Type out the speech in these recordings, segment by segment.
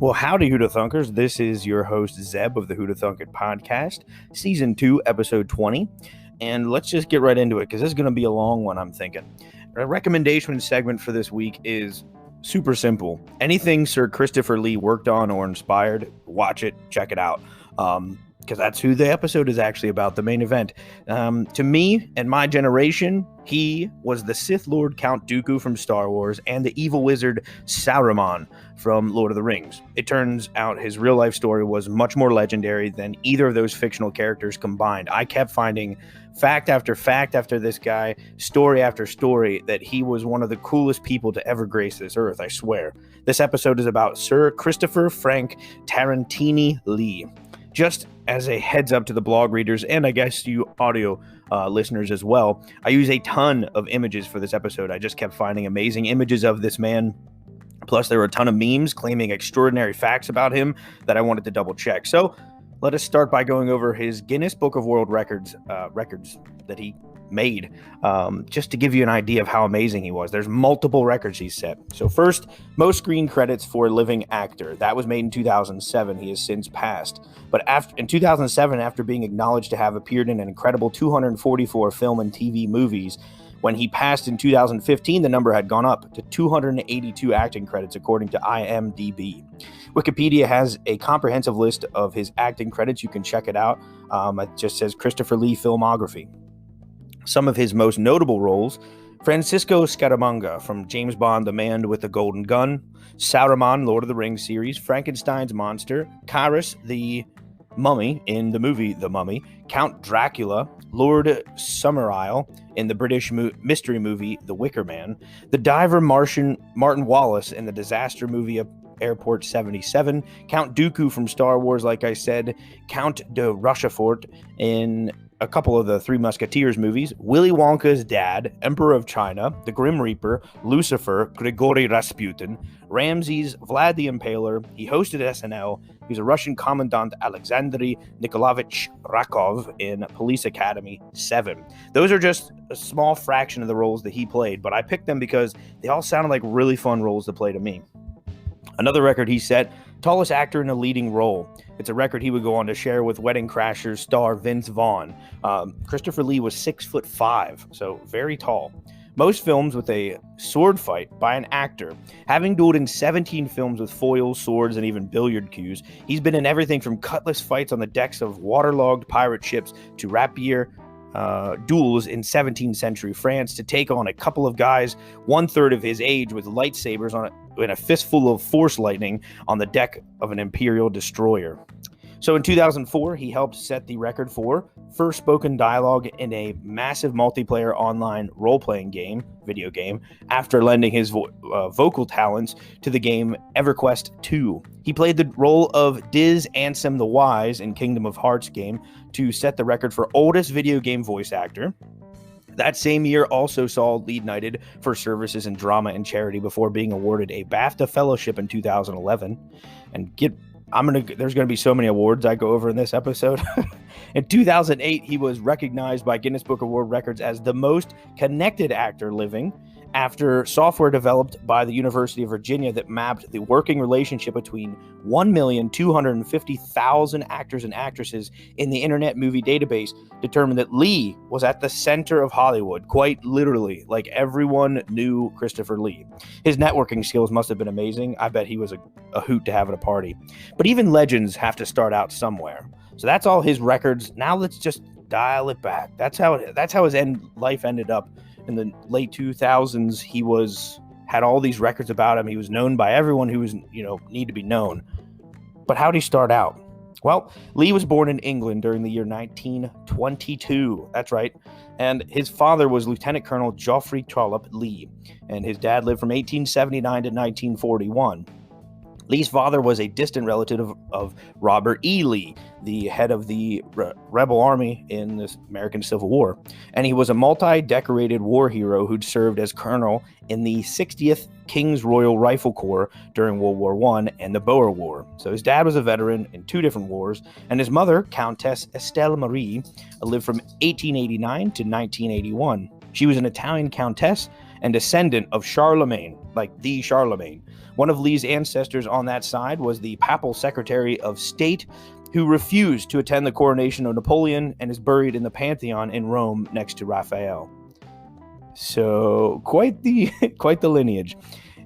Well, howdy, Who'da Thunkers. This is your host, Zeb of the Who'da Thunk It podcast, Season 2, Episode 20. And let's just get right into it, because this is going to be a long one, I'm thinking. A recommendation segment for this week is super simple. Anything Sir Christopher Lee worked on or inspired, watch it, check it out. Because that's who the episode is actually about, the main event. To me and my generation, he was the Sith Lord Count Dooku from Star Wars and the Evil Wizard Saruman from Lord of the Rings. It turns out his real-life story was much more legendary than either of those fictional characters combined. I kept finding fact after fact after this guy, story after story, that he was one of the coolest people to ever grace this earth, I swear. This episode is about Sir Christopher Frank Tarantini Lee. Just as a heads up to the blog readers, and I guess you audio listeners as well, I use a ton of images for this episode. I just kept finding amazing images of this man. Plus, there were a ton of memes claiming extraordinary facts about him that I wanted to double check. So let us start by going over his Guinness Book of World Records that he made, just to give you an idea of how amazing he was. There's multiple records he's set. So first, most screen credits for a living actor. That was made in 2007. He has since passed. But in 2007, after being acknowledged to have appeared in an incredible 244 film and TV movies, when he passed in 2015, the number had gone up to 282 acting credits, according to IMDb. Wikipedia has a comprehensive list of his acting credits. You can check it out. It just says Christopher Lee Filmography. Some of his most notable roles: Francisco Scaramanga from James Bond, The Man with the Golden Gun; Saruman, Lord of the Rings series; Frankenstein's monster; Kyrus, the Mummy in the movie The Mummy; Count Dracula; Lord Summerisle in the British mystery movie The Wicker Man; the diver Martin Wallace in the disaster movie Airport 77; Count Dooku from Star Wars, like I said; Count de Rochefort in a couple of the Three Musketeers movies; Willy Wonka's dad, Emperor of China; the Grim Reaper, Lucifer, Grigory Rasputin; Ramses, Vlad the Impaler. He hosted SNL. He's a Russian Commandant Alexandry Nikolaevich Rakov in Police Academy 7. Those are just a small fraction of the roles that he played, but I picked them because they all sounded like really fun roles to play to me. Another record he set: tallest actor in a leading role. It's a record he would go on to share with Wedding Crashers star Vince Vaughn. Christopher Lee was 6'5", so very tall. Most films with a sword fight by an actor. Having dueled in 17 films with foils, swords, and even billiard cues, he's been in everything from cutlass fights on the decks of waterlogged pirate ships to rapier duels in 17th century France, to take on a couple of guys 1/3 of his age with lightsabers in a fistful of force lightning on the deck of an Imperial destroyer. So in 2004, he helped set the record for first spoken dialogue in a massive multiplayer online role-playing video game, after lending his vocal talents to the game EverQuest 2. He played the role of Diz Ansem the Wise in Kingdom of Hearts game to set the record for oldest video game voice actor. That same year also saw Lee knighted for services in drama and charity before being awarded a BAFTA Fellowship in 2011. There's going to be so many awards I go over in this episode. In 2008, he was recognized by Guinness Book of World Records as the most connected actor living, after software developed by the University of Virginia that mapped the working relationship between 1,250,000 actors and actresses in the Internet Movie Database determined that Lee was at the center of Hollywood, quite literally. Like, everyone knew Christopher Lee. His networking skills must have been amazing. I bet he was a hoot to have at a party. But even legends have to start out somewhere. So that's all his records. Now let's just dial it back. That's how his life ended up. In the late 2000s, he had all these records about him. He was known by everyone who was, need to be known. But how did he start out? Well, Lee was born in England during the year 1922. That's right. And his father was Lieutenant Colonel Geoffrey Trollope Lee, and his dad lived from 1879 to 1941. Lee's father was a distant relative of Robert E. Lee, the head of the rebel army in the American Civil War. And he was a multi-decorated war hero who'd served as colonel in the 60th King's Royal Rifle Corps during World War I and the Boer War. So his dad was a veteran in 2 different wars, and his mother, Countess Estelle Marie, lived from 1889 to 1981. She was an Italian countess and descendant of Charlemagne. like the Charlemagne. One of Lee's ancestors on that side was the papal secretary of state, who refused to attend the coronation of Napoleon and is buried in the Pantheon in Rome next to Raphael. So quite the lineage.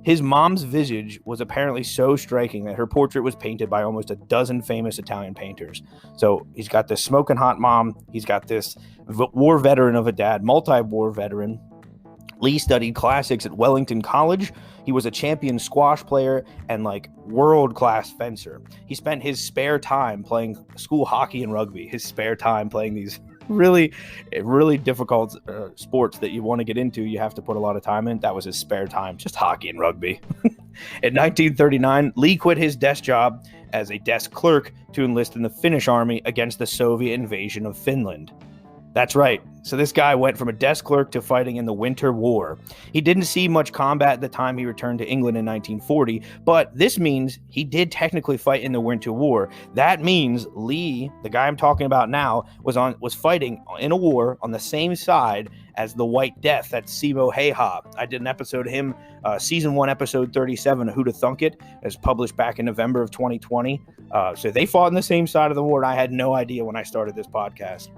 His mom's visage was apparently so striking that her portrait was painted by almost a dozen famous Italian painters. So he's got this smoking hot mom. He's got this war veteran of a dad, multi-war veteran. Lee studied classics at Wellington College. He was a champion squash player and like world-class fencer. He spent his spare time playing school hockey and rugby. His spare time playing these really difficult sports that you want to get into. You have to put a lot of time in. That was his spare time, just hockey and rugby. In 1939, Lee quit his desk job as a desk clerk to enlist in the Finnish army against the Soviet invasion of Finland. That's right. So this guy went from a desk clerk to fighting in the Winter War. He didn't see much combat at the time he returned to England in 1940, but this means he did technically fight in the Winter War. That means Lee, the guy I'm talking about now, was fighting in a war on the same side as the White Death. That's Simo Häyhä. I did an episode of him, season 1, episode 37 of Who'da Thunk It, as published back in November of 2020. So they fought on the same side of the war, and I had no idea when I started this podcast,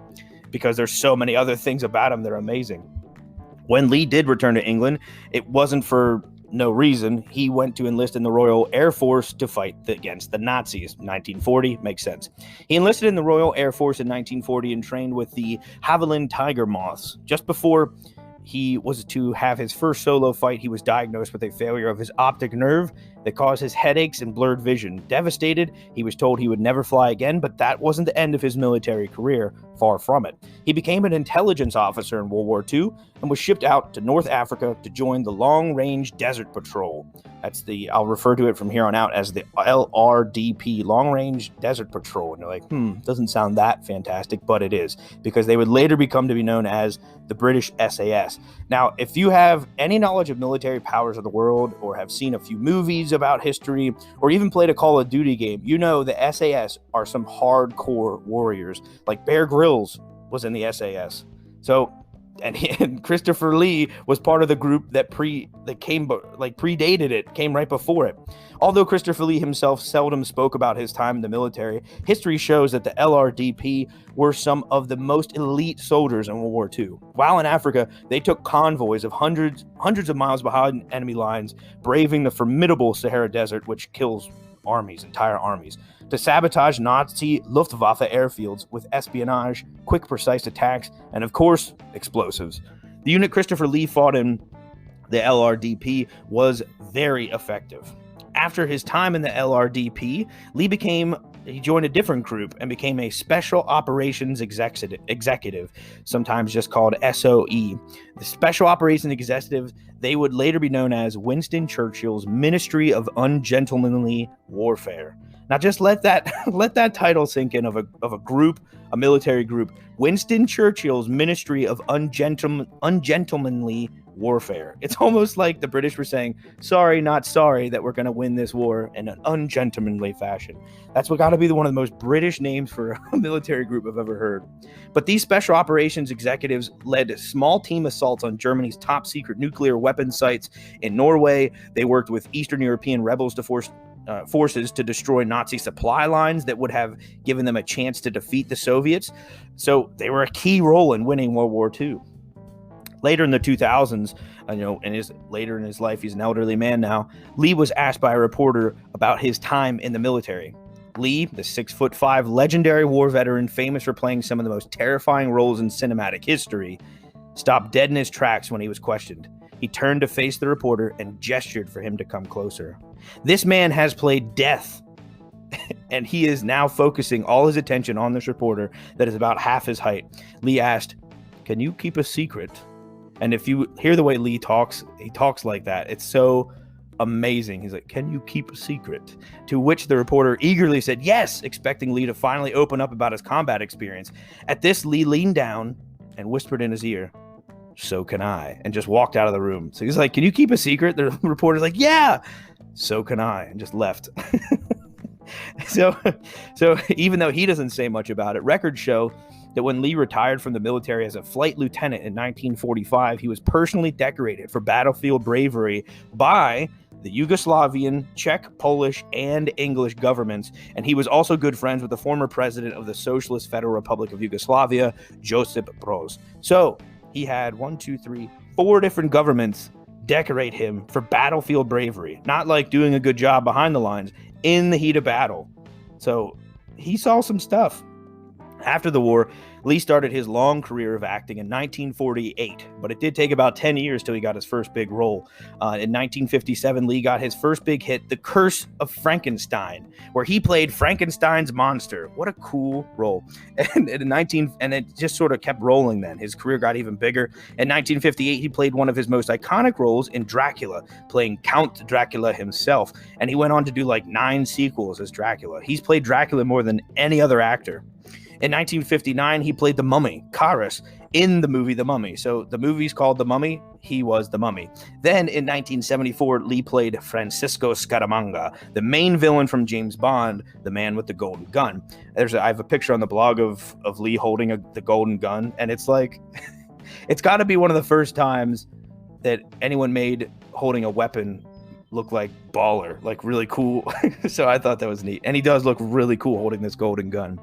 because there's so many other things about him that are amazing. When Lee did return to England, it wasn't for no reason. He went to enlist in the Royal Air Force to fight against the Nazis. 1940, makes sense. He enlisted in the Royal Air Force in 1940 and trained with the Havilland Tiger Moths. Just before he was to have his first solo fight, he was diagnosed with a failure of his optic nerve that caused his headaches and blurred vision. Devastated, he was told he would never fly again, but that wasn't the end of his military career. Far from it. He became an intelligence officer in World War II and was shipped out to North Africa to join the Long Range Desert Patrol. I'll refer to it from here on out as the LRDP, Long Range Desert Patrol. And you're like, doesn't sound that fantastic, but it is, because they would later become to be known as the British SAS. Now, if you have any knowledge of military powers of the world, or have seen a few movies about history, or even played a Call of Duty game, you know the SAS are some hardcore warriors. Like Bear Grylls was in the SAS. So, and Christopher Lee was part of the group that predated it, came right before it. Although Christopher Lee himself seldom spoke about his time in the military, history shows that the LRDP were some of the most elite soldiers in World War II. While in Africa, they took convoys of hundreds of miles behind enemy lines, braving the formidable Sahara Desert, which kills entire armies, to sabotage Nazi Luftwaffe airfields with espionage, quick, precise attacks, and of course, explosives. The unit Christopher Lee fought in, the LRDP, was very effective. After his time in the LRDP, he joined a different group and became a Special Operations Executive, sometimes just called SOE. The Special Operations Executive, they would later be known as Winston Churchill's Ministry of Ungentlemanly Warfare. Now just let that title sink in, of a group, a military group. Winston Churchill's Ministry of Ungentlemanly Warfare. It's almost like the British were saying, sorry, not sorry, that we're going to win this war in an ungentlemanly fashion. That's what got to be one of the most British names for a military group I've ever heard. But these special operations executives led small team assaults on Germany's top secret nuclear weapon sites in Norway. They worked with Eastern European rebels to forces to destroy Nazi supply lines that would have given them a chance to defeat the Soviets. So they were a key role in winning World War II. Later in the 2000s, later in his life, he's an elderly man now, Lee was asked by a reporter about his time in the military. Lee, the 6'5" legendary war veteran famous for playing some of the most terrifying roles in cinematic history, stopped dead in his tracks when he was questioned. He turned to face the reporter and gestured for him to come closer. This man has played death, and he is now focusing all his attention on this reporter that is about half his height. Lee asked, "Can you keep a secret?" And if you hear the way Lee talks, he talks like that. It's so amazing. He's like, "Can you keep a secret?" To which the reporter eagerly said yes, expecting Lee to finally open up about his combat experience. At this, Lee leaned down and whispered in his ear, "So can I," and just walked out of the room. So he's like, "Can you keep a secret?" The reporter's like, "Yeah, so can I," and just left. So, so even though he doesn't say much about it, records show that when Lee retired from the military as a flight lieutenant in 1945, he was personally decorated for battlefield bravery by the Yugoslavian, Czech, Polish, and English governments, and he was also good friends with the former president of the Socialist Federal Republic of Yugoslavia, Josip Broz. So he had 4 different governments decorate him for battlefield bravery, not like doing a good job behind the lines, in the heat of battle. So he saw some stuff. After the war, Lee started his long career of acting in 1948, but it did take about 10 years till he got his first big role. In 1957, Lee got his first big hit, The Curse of Frankenstein, where he played Frankenstein's monster. What a cool role. And it just sort of kept rolling then. His career got even bigger. In 1958, he played one of his most iconic roles in Dracula, playing Count Dracula himself, and he went on to do like 9 sequels as Dracula. He's played Dracula more than any other actor. In 1959, he played the mummy, Karras, in the movie The Mummy. So the movie's called The Mummy. He was the mummy. Then in 1974, Lee played Francisco Scaramanga, the main villain from James Bond, the man with the golden gun. I have a picture on the blog of Lee holding the golden gun, and it's like, it's got to be one of the first times that anyone made holding a weapon look like baller, like really cool. So I thought that was neat. And he does look really cool holding this golden gun.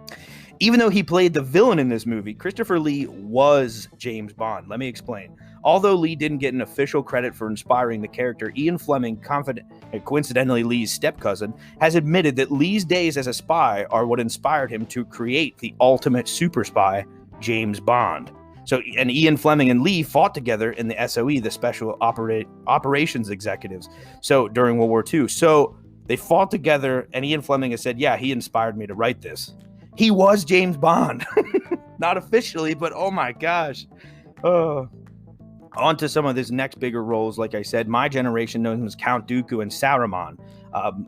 Even though he played the villain in this movie, Christopher Lee was James Bond. Let me explain. Although Lee didn't get an official credit for inspiring the character, Ian Fleming, coincidentally Lee's step-cousin, has admitted that Lee's days as a spy are what inspired him to create the ultimate super spy, James Bond. So, and Ian Fleming and Lee fought together in the SOE, the Special Operations Executives, so during World War II. So they fought together, and Ian Fleming has said, yeah, he inspired me to write this. He was James Bond. Not officially, but oh my gosh. On to some of his next bigger roles. Like I said, my generation knows him as Count Dooku and Saruman,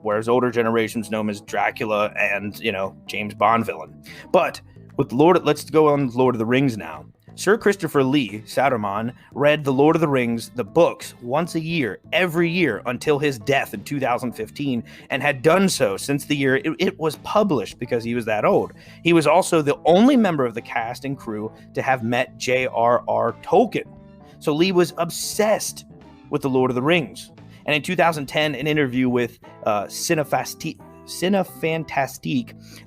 whereas older generations know him as Dracula and, James Bond villain. But with let's go on Lord of the Rings now. Sir Christopher Lee, Saruman, read The Lord of the Rings, the books, once a year, every year, until his death in 2015, and had done so since the year it was published because he was that old. He was also the only member of the cast and crew to have met J.R.R. Tolkien. So Lee was obsessed with The Lord of the Rings. And in 2010, an interview with Cinefantastique,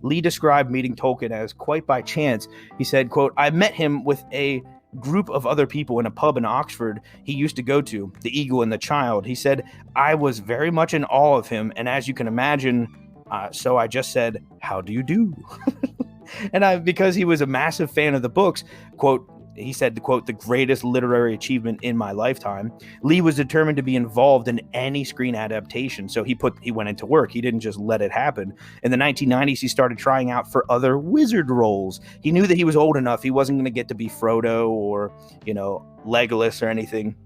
Lee described meeting Tolkien as quite by chance. He said, quote, I met him with a group of other people in a pub in Oxford he used to go to, The Eagle and the Child. He said, I was very much in awe of him, and as you can imagine, so I just said, how do you do? And because he was a massive fan of the books, quote, he said, quote, the greatest literary achievement in my lifetime. Lee was determined to be involved in any screen adaptation, so he went into work. He didn't just let it happen. In the 1990s, he started trying out for other wizard roles. He knew that he was old enough. He wasn't going to get to be Frodo or, Legolas or anything.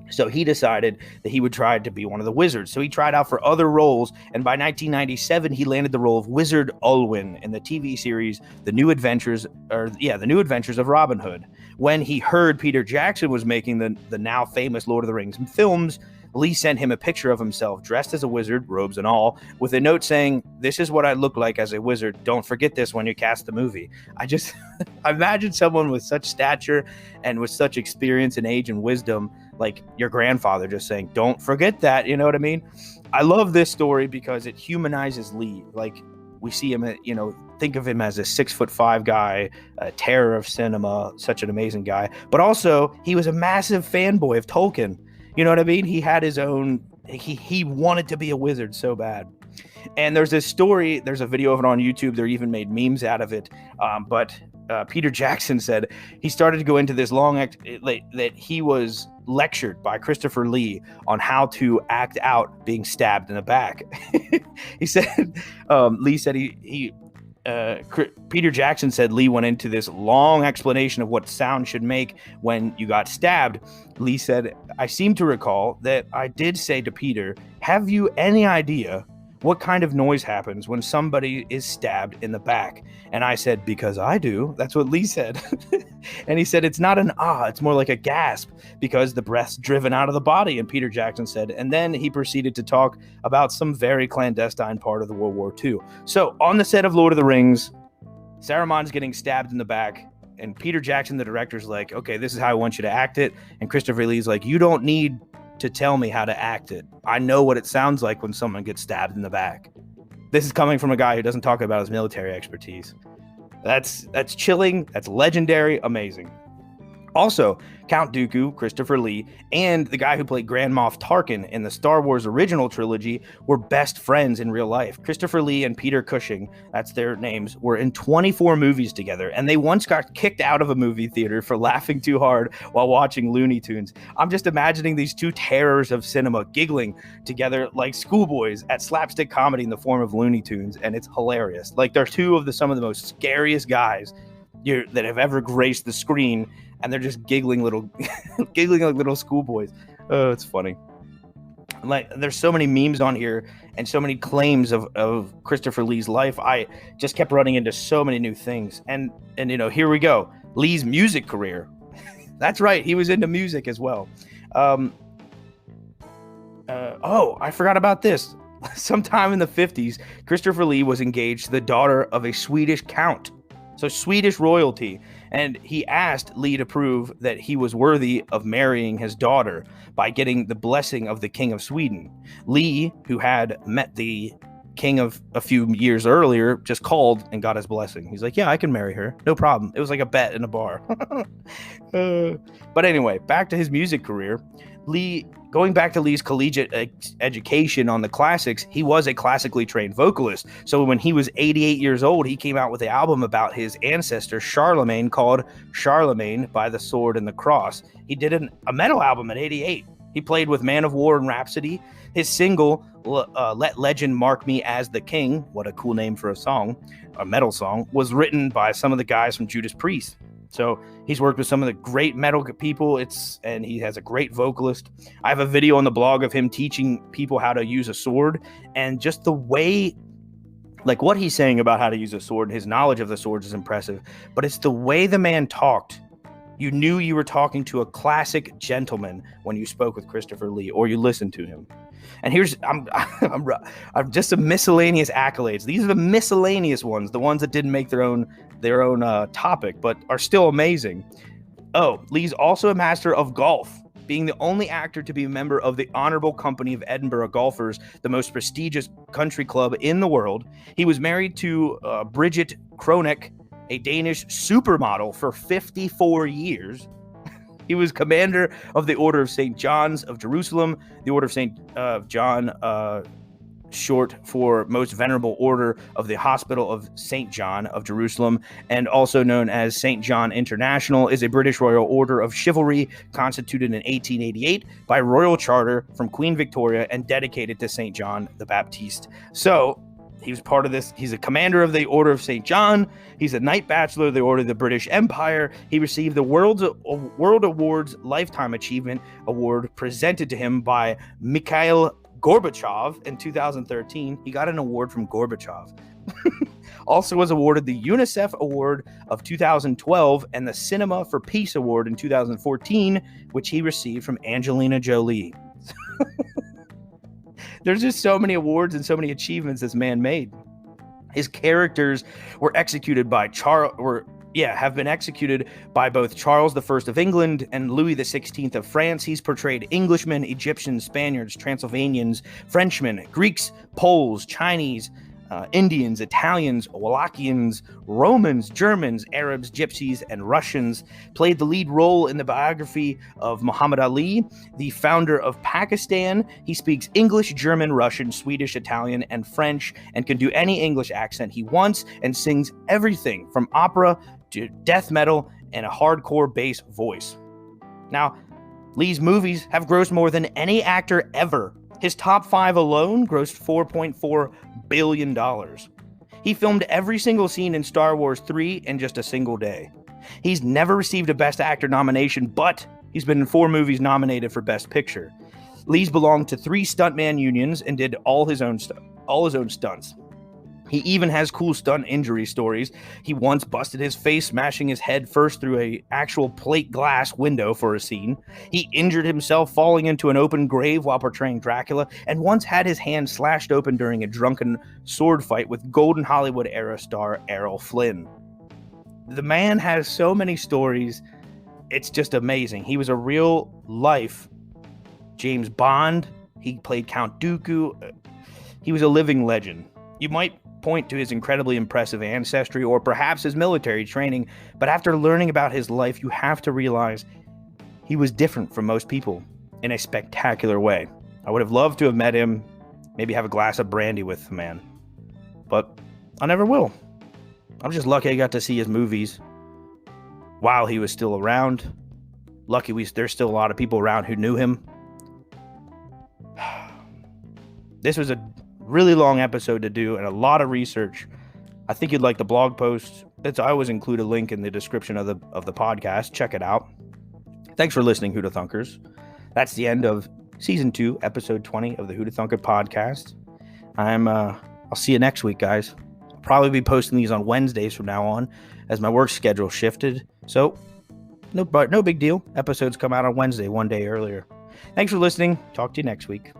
So he decided that he would try to be one of the wizards. So he tried out for other roles, and by 1997, he landed the role of Wizard Olwyn in the TV series The New Adventures of Robin Hood. When he heard Peter Jackson was making the now famous Lord of the Rings films, Lee sent him a picture of himself dressed as a wizard, robes and all, with a note saying, this is what I look like as a wizard. Don't forget this when you cast the movie. I imagine someone with such stature and with such experience and age and wisdom, like your grandfather, just saying, don't forget that. You know what I mean? I love this story because it humanizes Lee. Like, we see him, think of him as a 6'5" guy, a terror of cinema, such an amazing guy. But also, he was a massive fanboy of Tolkien. You know what I mean? He had his own, he wanted to be a wizard so bad. And there's this story, there's a video of it on YouTube. They even made memes out of it. But Peter Jackson said he started to go into this long act that he was lectured by Christopher Lee on how to act out being stabbed in the back. He said, Lee said Peter Jackson said Lee went into this long explanation of what sound should make when you got stabbed. Lee said, I seem to recall that I did say to Peter, have you any idea what kind of noise happens when somebody is stabbed in the back? And I said, because I do. That's what Lee said. And he said, it's not an it's more like a gasp because the breath's driven out of the body. And Peter Jackson said, and then he proceeded to talk about some very clandestine part of the World War II. So on the set of Lord of the Rings, Saruman's getting stabbed in the back. And Peter Jackson, the director's like, okay, this is how I want you to act it. And Christopher Lee's like, you don't need to tell me how to act it. I know what it sounds like when someone gets stabbed in the back. This is coming from a guy who doesn't talk about his military expertise. That's chilling. That's legendary. Amazing. Also, Count Dooku, Christopher Lee, and the guy who played Grand Moff Tarkin in the Star Wars original trilogy were best friends in real life. Christopher Lee and Peter Cushing, that's their names, were in 24 movies together, and they once got kicked out of a movie theater for laughing too hard while watching Looney Tunes. I'm just imagining these two terrors of cinema giggling together like schoolboys at slapstick comedy in the form of Looney Tunes, and it's hilarious. Like, they're two of some of the most scariest guys that have ever graced the screen, and they're just giggling giggling like little schoolboys. Oh, it's funny. Like, there's so many memes on here and so many claims of Christopher Lee's life. I just kept running into so many new things. And here we go. Lee's music career. That's right. He was into music as well. I forgot about this. Sometime in the 50s, Christopher Lee was engaged to the daughter of a Swedish count. So Swedish royalty, and he asked Lee to prove that he was worthy of marrying his daughter by getting the blessing of the King of Sweden. Lee, who had met the king of a few years earlier, just called and got his blessing. He's like, yeah, I can marry her. No problem. It was like a bet in a bar. But anyway, back to his music career. Going back to Lee's collegiate education on the classics, he was a classically trained vocalist. So when he was 88 years old, he came out with an album about his ancestor Charlemagne called Charlemagne by the Sword and the Cross. He did a metal album at 88. He played with Man of War and Rhapsody. His single, Let Legend Mark Me as the King, what a cool name for a metal song, was written by some of the guys from Judas Priest. So he's worked with some of the great metal people, and he has a great vocalist. I have a video on the blog of him teaching people how to use a sword, and just the way, like what he's saying about how to use a sword, his knowledge of the swords is impressive, but it's the way the man talked. You knew you were talking to a classic gentleman when you spoke with Christopher Lee, or you listened to him. And I'm just some miscellaneous accolades. These are the miscellaneous ones, the ones that didn't make their own topic, but are still amazing. Oh, Lee's also a master of golf, being the only actor to be a member of the Honorable Company of Edinburgh Golfers, the most prestigious country club in the world. He was married to Bridget Kronek, a Danish supermodel, for 54 years. He was commander of the Order of St. John's of Jerusalem, the Order of St. John, short for Most Venerable Order of the Hospital of St. John of Jerusalem, and also known as St. John International, is a British Royal Order of Chivalry constituted in 1888 by royal charter from Queen Victoria and dedicated to St. John the Baptist. So he was part of this. He's a commander of the Order of St. John. He's a Knight Bachelor of the Order of the British Empire. He received the World Awards Lifetime Achievement Award presented to him by Mikhail Gorbachev in 2013. He got an award from Gorbachev. Also was awarded the UNICEF Award of 2012 and the Cinema for Peace Award in 2014, which he received from Angelina Jolie. There's just so many awards and so many achievements this man made. His characters were executed by have been executed by both Charles I of England and Louis XVI of France. He's portrayed Englishmen, Egyptians, Spaniards, Transylvanians, Frenchmen, Greeks, Poles, Chinese, Indians, Italians, Wallachians, Romans, Germans, Arabs, Gypsies, and Russians. Played the lead role in the biography of Muhammad Ali, the founder of Pakistan. He speaks English, German, Russian, Swedish, Italian, and French, and can do any English accent he wants, and sings everything from opera to death metal and a hardcore bass voice. Now, Lee's movies have grossed more than any actor ever. His top 5 alone grossed $4.4 billion. He filmed every single scene in Star Wars 3 in just a single day. He's never received a Best Actor nomination, but he's been in 4 movies nominated for Best Picture. Lee's belonged to 3 stuntman unions and did all his own stuff. all his own stunts. He even has cool stunt injury stories. He once busted his face smashing his head first through a actual plate glass window for a scene. He injured himself falling into an open grave while portraying Dracula, and once had his hand slashed open during a drunken sword fight with Golden Hollywood era star Errol Flynn. The man has so many stories. It's just amazing. He was a real life James Bond. He played Count Dooku. He was a living legend. You might point to his incredibly impressive ancestry or perhaps his military training, but after learning about his life, you have to realize he was different from most people in a spectacular way. I would have loved to have met him, maybe have a glass of brandy with the man, but I never will. I'm just lucky I got to see his movies while he was still around. Lucky there's still a lot of people around who knew him. This was a really long episode to do and a lot of research. I think you'd like the blog post. I always include a link in the description of the podcast. Check it out. Thanks for listening, Who'da Thunkers. That's the end of season 2, episode 20 of the Who'da Thunker podcast. I'll see you next week, guys. I'll probably be posting these on Wednesdays from now on as my work schedule shifted. So no big deal. Episodes come out on Wednesday, one day earlier. Thanks for listening. Talk to you next week.